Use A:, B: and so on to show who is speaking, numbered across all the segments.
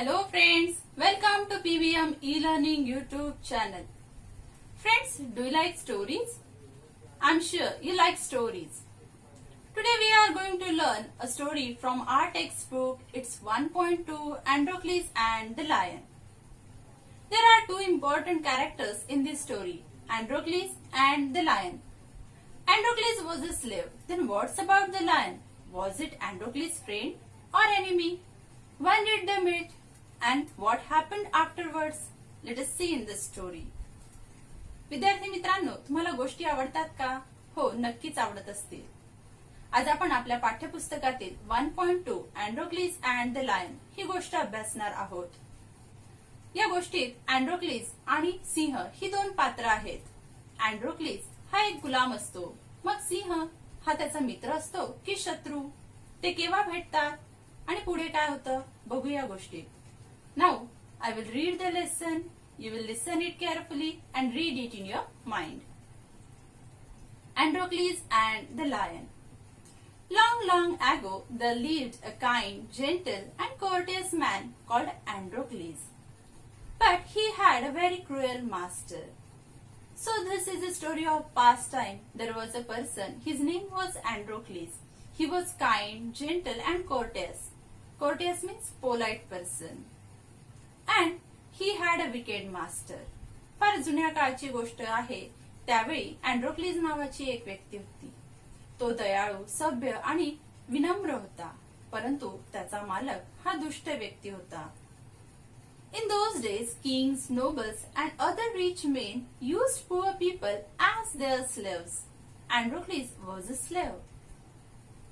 A: Hello friends, welcome to PVM e-learning YouTube channel. Friends, do you like stories? I'm sure you like stories. Today we are going to learn a story from our textbook. It's 1.2 Androcles and the Lion. There are two important characters in this story, Androcles and the Lion. Androcles was a slave. Then what's about the lion? Was it Androcles' friend or enemy? When did they meet? And what happened afterwards? Let us see in this story. विद्यार्थी मित्रांनो, तुम्हाला गोष्टी आवडतात का? हो, नक्कीच आवडत असतील. आज आपण आपल्या पाठ्यपुस्तकातील 1.2 अँड्रोक्लिस अँड द लायन ही गोष्ट अभ्यासणार आहोत. या गोष्टीत अँड्रोक्लिस आणि सिंह ही दोन पात्र आहेत. अँड्रोक्लिस हा एक गुलाम असतो, मग सिंह हा त्याचा मित्र असतो की शत्रू? ते केव्हा भेटतात आणि पुढे काय होतं बघूया गोष्टीत. Now, I will read the lesson. You will listen it carefully and read it in your mind. Androcles and the Lion. Long, long ago, there lived a kind, gentle, and courteous man called Androcles. But he had a very cruel master. So this is a story of past time. There was a person. His name was Androcles. He was kind, gentle, and courteous. Courteous means polite person. And he had a wicked master. फार जुन्या काळची गोष्ट आहे. त्यावेळी अँड्रोक्लिस नावाची एक व्यक्ती होती. तो दयाळू, सभ्य आणि विनम्र होता, परंतु त्याचा मालक हा दुष्ट व्यक्ती होता. In those days, kings, nobles, and other rich men used poor people as their slaves. Androcles was a slave.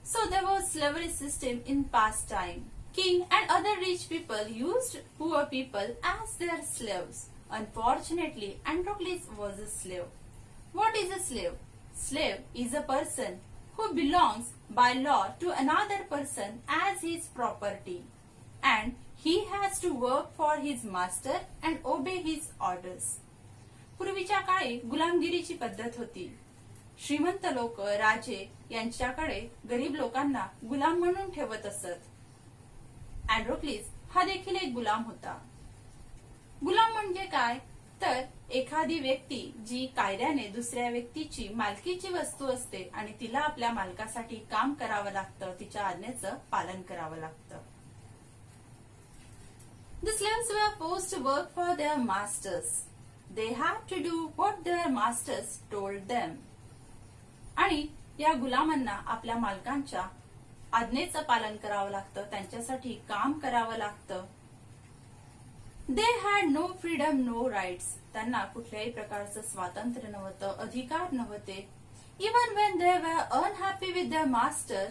A: So there was slavery system in past time. King and other rich people used poor people as their slaves. Unfortunately, Androcles was a slave. What is a slave? Slave is a person who belongs by law to another person as his property, and he has to work for his master and obey his orders. पूर्वीच्या काळी गुलामगिरीची पद्धत होती. श्रीमंत लोक, राजे यांच्याकडे गरीब लोकांना गुलाम म्हणून ठेवत असत. अँड्रोक्लिस हा देखील एक गुलाम होता. गुलाम म्हणजे काय? तर एखादी व्यक्ती जी कायद्याने दुसऱ्या व्यक्तीची मालकीची वस्तू असते आणि तिला आपल्या मालकासाठी काम करावं लागतं, तिच्या आज्ञेचं पालन करावं लागतं. The slaves were forced to work for their masters. They had to do what their masters told them. आणि या गुलामांना आपल्या मालकांच्या आज्ञेचं पालन करावं लागतं, त्यांच्यासाठी काम करावं लागतं. They had no freedom, no rights. त्यांना कुठल्याही प्रकारचं स्वातंत्र्य नव्हतं, अधिकार नव्हते. Even when they were unhappy with their master,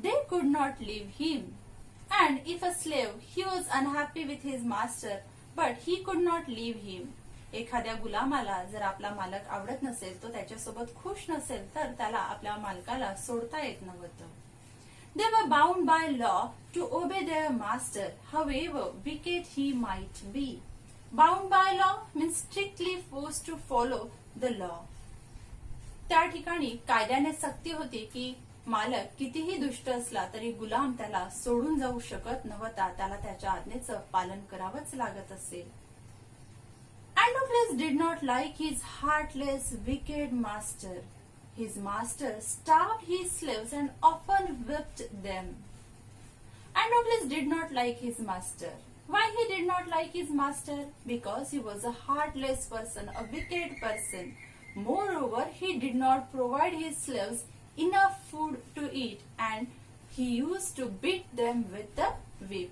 A: they could not leave him. And if a slave, he was unhappy with his master, but he could not leave him. एखाद्या गुलामाला जर आपला मालक आवडत नसेल, तो त्याच्यासोबत खुश नसेल, तर त्याला आपल्या मालकाला सोडता येत नव्हतं. They were bound by law to obey their master, however wicked he might be. Bound by law means strictly forced to follow the law. त्या ठिकाणी कायद्याने सक्ती होती की मालक कितीही दुष्ट असला तरी गुलाम त्याला सोडून जाऊ शकत नव्हता, त्याला त्याच्या आज्ञेचं पालन करावंच लागत असेल. Androcles did not like his heartless, wicked master. His master starved his slaves and often whipped them. Androcles did not like his master. Why he did not like his master? Because he was a heartless person, a wicked person. Moreover, he did not provide his slaves enough food to eat, and he used to beat them with the whip.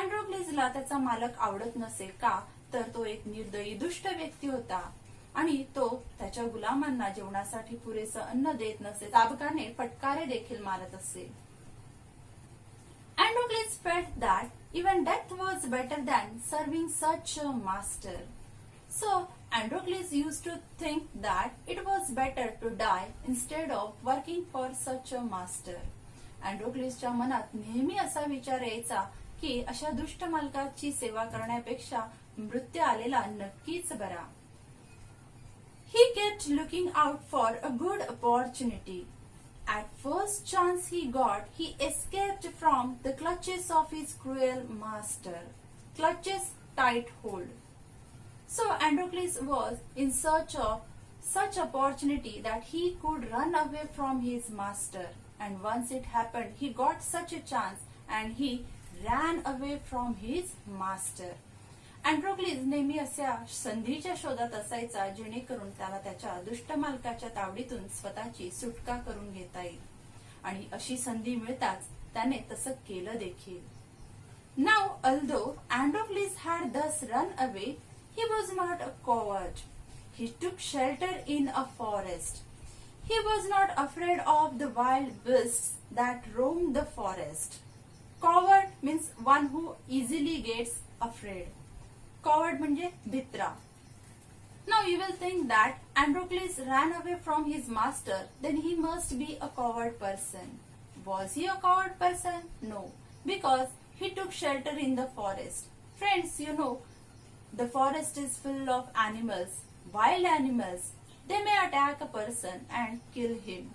A: Androclesला त्याचा मालक आवडत नसे का? तर तो एक निर्दयी, दुष्ट व्यक्ती होता आणि तो त्याच्या गुलामांना जेवणासाठी पुरेसं अन्न देत नसे, चाबकाने फटकारे देखील मारत असे. Androcles felt that even death was better than serving such a master. So Androcles used to think that it was better to die instead of working for such a master. Androclesच्या मनात नेहमी असा विचार यायचा की अशा दुष्ट मालकाची सेवा करण्यापेक्षा मृत्यू आलेला नक्कीच बरा. He kept looking out for a good opportunity. At first chance he got, he escaped from the clutches of his cruel master. clutches tight hold. So Androcles was in search of such opportunity that he could run away from his master. And once it happened, he got such a chance and he ran away from his master. अँड्रोक्लिस नेहमी अशा संधीच्या शोधात असायचा जेणेकरून त्याला त्याच्या दुष्ट मालकाच्या तावडीतून स्वतःची सुटका करून घेता येईल. आणि अशी संधी मिळताच त्याने तसं केलं देखील. Now, although Androcles had thus run away, he was not a coward. He took shelter in a forest. He was not afraid of the wild beasts that roamed the forest. Coward means one who easily gets afraid. Coward म्हणजे भित्रा. Now you will think that Androcles ran away from his master, then he must be a coward person. Was he a coward person? No, because he took shelter in the forest. Friends, you know, the forest is full of animals, wild animals. They may attack a person and kill him.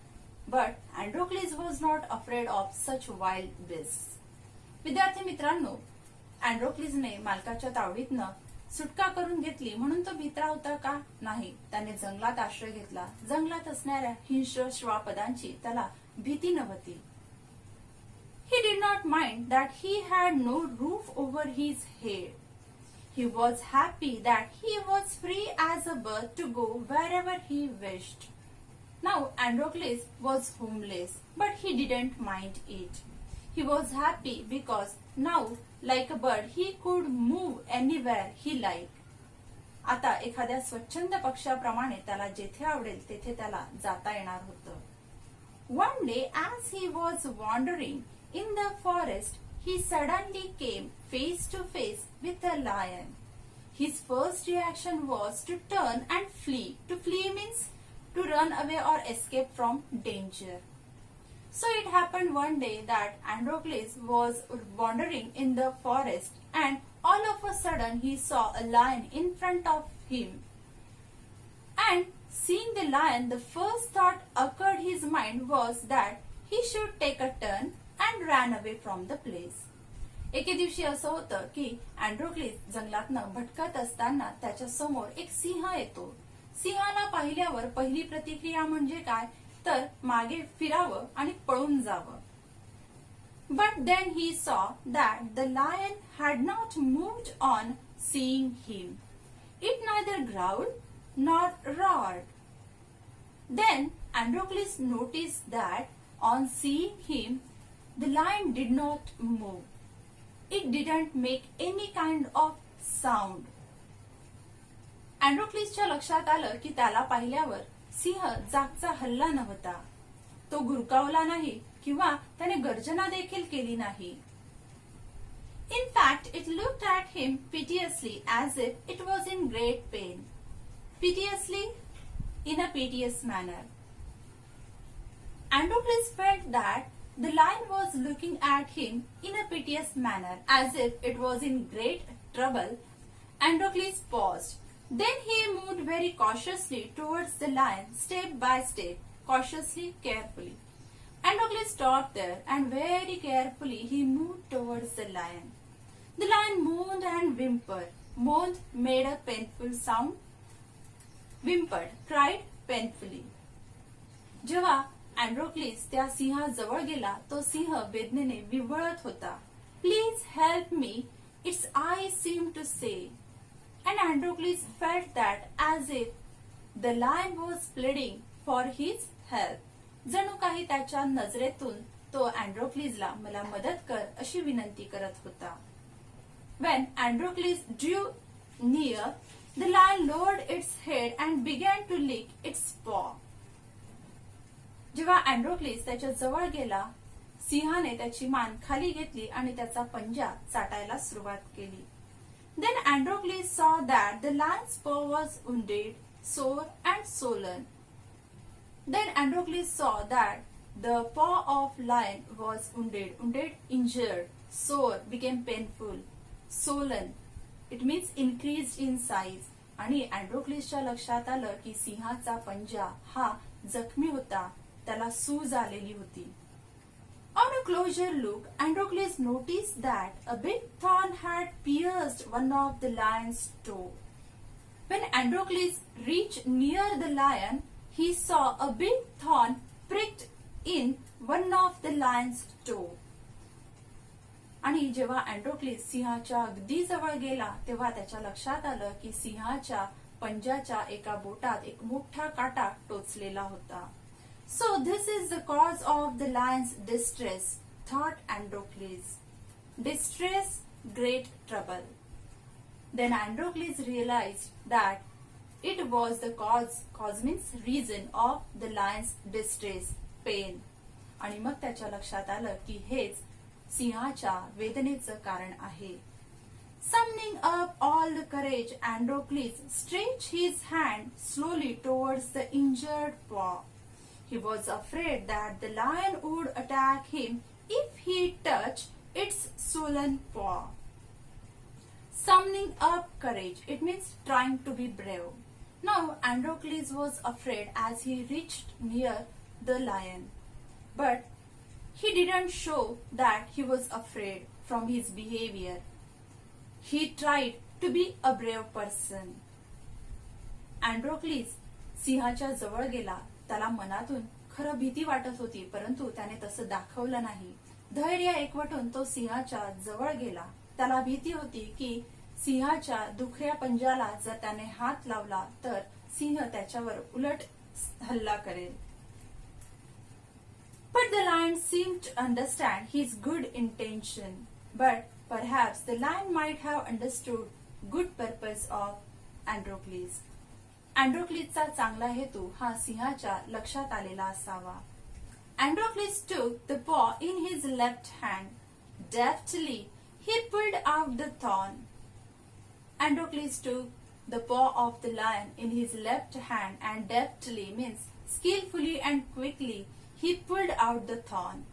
A: But Androcles was not afraid of such wild beasts. विद्यार्थी मित्रांनो, अँड्रोक्लिसने मालकाच्या तावडीतनं सुटका करून घेतली म्हणून तो भित्रा होता का? नाही. त्याने जंगलात आश्रय घेतला. जंगलात असणाऱ्या हिंस्र श्वापदांची त्याला भीती नव्हती. He did not mind that he had no roof over his head. He was happy that he was free as a bird to go wherever he wished. Now Androcles was homeless, but he didn't mind it. He was happy because now, like a bird, he could move anywhere he liked. आता एखाद्या स्वच्छंद पक्षाप्रमाणे त्याला जेथे आवडेल तेथे त्याला जाता येणार होतं. One day, as he was wandering in the forest, he suddenly came face to face with a lion. His first reaction was to turn and flee. To flee means to run away or escape from danger. So it happened one day that Androcles was wandering in the forest and all of a sudden he saw a lion in front of him. And seeing the lion, the first thought occurred his mind was that he should take a turn and ran away from the place. एके दिवशी असं होतं की अँड्रोक्लिस जंगलातनं भटकत असताना त्याच्या समोर एक सिंह येतो. सिंहाला पाहिल्यावर पहिली प्रतिक्रिया म्हणजे काय तर मागे फिरावं आणि पळून जावं. But then he saw that the lion had not moved on seeing him. It neither growled nor roared. Then Androcles noticed that on seeing him, the lion did not move. It didn't make any kind of sound. अँड्रोक्लिसच्या लक्षात आलं की त्याला पाहिल्यावर सिंह जागचा हल्ला नव्हता. तो गुरकावला नाही किंवा त्याने गर्जना देखील केली नाही. In fact, it looked at him piteously as if it was in great pain. Piteously, in a piteous manner. Androcles felt that the lion was looking at him in a piteous manner as if it was in great trouble. Androcles paused. Then he moved very cautiously towards the lion, step by step, cautiously, carefully. Androcles stopped there and very carefully he moved towards the lion. The lion moaned and whimpered. Moaned made a painful sound. Whimpered, cried painfully. जेव्हा अँड्रोक्लिस त्या सिंहाजवळ गेला तो सिंह वेदनेने विव्हळत होता. Please help me, its eyes seemed to say. And Androcles felt that as if the lion was pleading for his help. जणू काही त्याच्या नजरेतून तो अँड्रोक्लिसला मला मदत कर अशी विनंती करत होता. When Androcles drew near, the lion lowered its head and began to lick its paw. जेव्हा अँड्रोक्लिस त्याच्या जवळ गेला, सिंहाने त्याची मान खाली घेतली आणि त्याचा पंजा चाटायला सुरुवात केली. Then Androcles saw that the lion's paw was wounded, sore and swollen. Then Androcles saw that the paw of lion was wounded. Wounded, injured. Sore, became painful. Swollen, it means increased in size. आणि अँड्रोक्लिसच्या लक्षात आलं की सिंहाचा पंजा हा जखमी होता, त्याला सूज आलेली होती. On a closer look, Androcles noticed that a big thorn had pierced one of the lion's toe. When Androcles reached near the lion, he saw a big thorn pricked in one of the lion's toe. आणि जेव्हा अँड्रोक्लिस सिंहाच्या अगदी जवळ गेला तेव्हा त्याच्या लक्षात आलं की सिंहाच्या पंजाच्या एका बोटात एक मोठा काटा टोचलेला होता. So this is the cause of the lion's distress, thought Androcles. Distress, great trouble. Then Androcles realized that it was the cause means reason of the lion's distress, pain. आणि मग त्याच्या लक्षात आलं की हेच सिंहाच्या वेदनेचं कारण आहे. Summoning up all the courage, Androcles stretched his hand slowly towards the injured paw. He was afraid that the lion would attack him if he touched its swollen paw. Summoning up courage, it means trying to be brave. Now Androcles was afraid as he reached near the lion. But he didn't show that he was afraid from his behavior. He tried to be a brave person. Androcles सिंहाच्या जवळ गेला. त्याला मनातून खरं भीती वाटत होती, परंतु त्याने तसं दाखवलं नाही. धैर्य एकवटून तो सिंहाच्या जवळ गेला. त्याला भीती होती की सिंहाच्या दुखऱ्या पंजाला जर त्याने हात लावला तर सिंह त्याच्यावर उलट हल्ला करेल. But the lion seemed to understand his good intention. But perhaps the lion might have understood good purpose of Androcles. अँड्रोक्लिसचा चांगला हेतू हा सिंहाच्या लक्षात आलेला असावा. Androcles took the paw in his left hand. Deftly, he pulled out the thorn. Androcles took the paw of the lion in his left hand and deftly means skillfully and quickly he pulled out the thorn.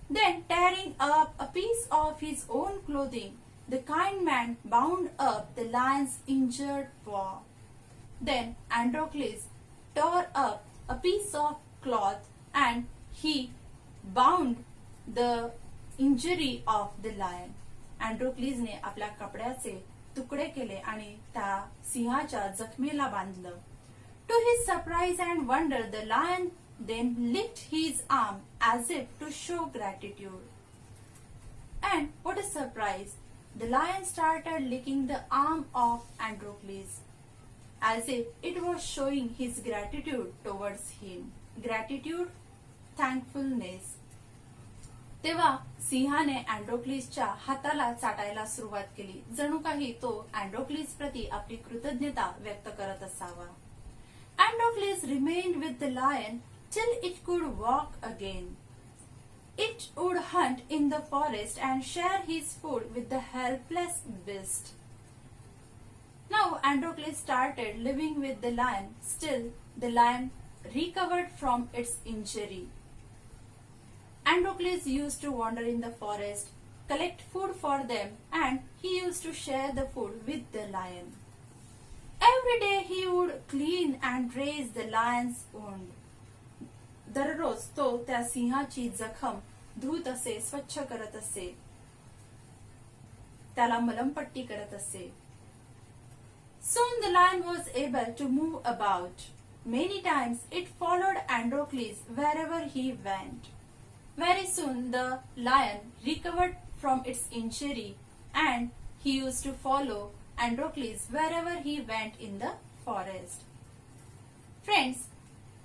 A: Then, tearing up a piece of his own clothing, the kind man bound up the lion's injured paw. Then Androcles tore up a piece of cloth and he bound the injury of the lion. अँड्रोक्लिसने आपल्या कपड्याचे तुकडे केले आणि त्या सिंहाच्या जखमेला बांधलं. To his surprise and wonder, the lion then licked his arm as if to show gratitude. And what a surprise! The lion started licking the arm of Androcles, as if it was showing his gratitude towards him. Gratitude, thankfulness. तेव्हा सिंहाने अँड्रोक्लिसच्या हाताला चाटायला सुरुवात केली, जणू काही तो अँड्रोक्लिस प्रती आपली कृतज्ञता व्यक्त करत असावा. Androcles remained with the lion till it could walk again. It would hunt in the forest and share his food with the helpless beast. Now Androcles started living with the lion. Still, the lion recovered from its injury. Androcles used to wander in the forest, collect food for them, and he used to share the food with the lion. Every day he would clean and dress the lion's wound. दररोज तो त्या सिंहाची जखम धुत असे, स्वच्छ करत असे, त्याला मलमपट्टी करत असे. Soon the lion was able to move about. Many times it followed Androcles wherever he went. Very soon the lion recovered from its injury and he used to follow Androcles wherever he went in the forest. Friends,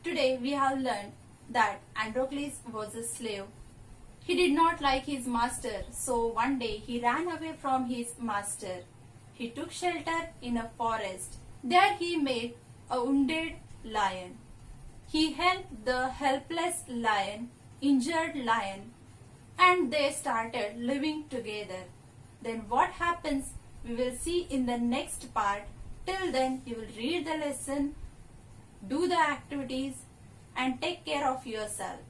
A: today we have learned that Androcles was a slave. He did not like his master, so one day he ran away from his master. He took shelter in a forest. There he met a wounded lion. He helped the helpless lion, injured lion, and they started living together. Then what happens, we will see in the next part. Till then, you will read the lesson, do the activities, and take care of yourself.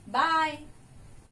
A: Bye.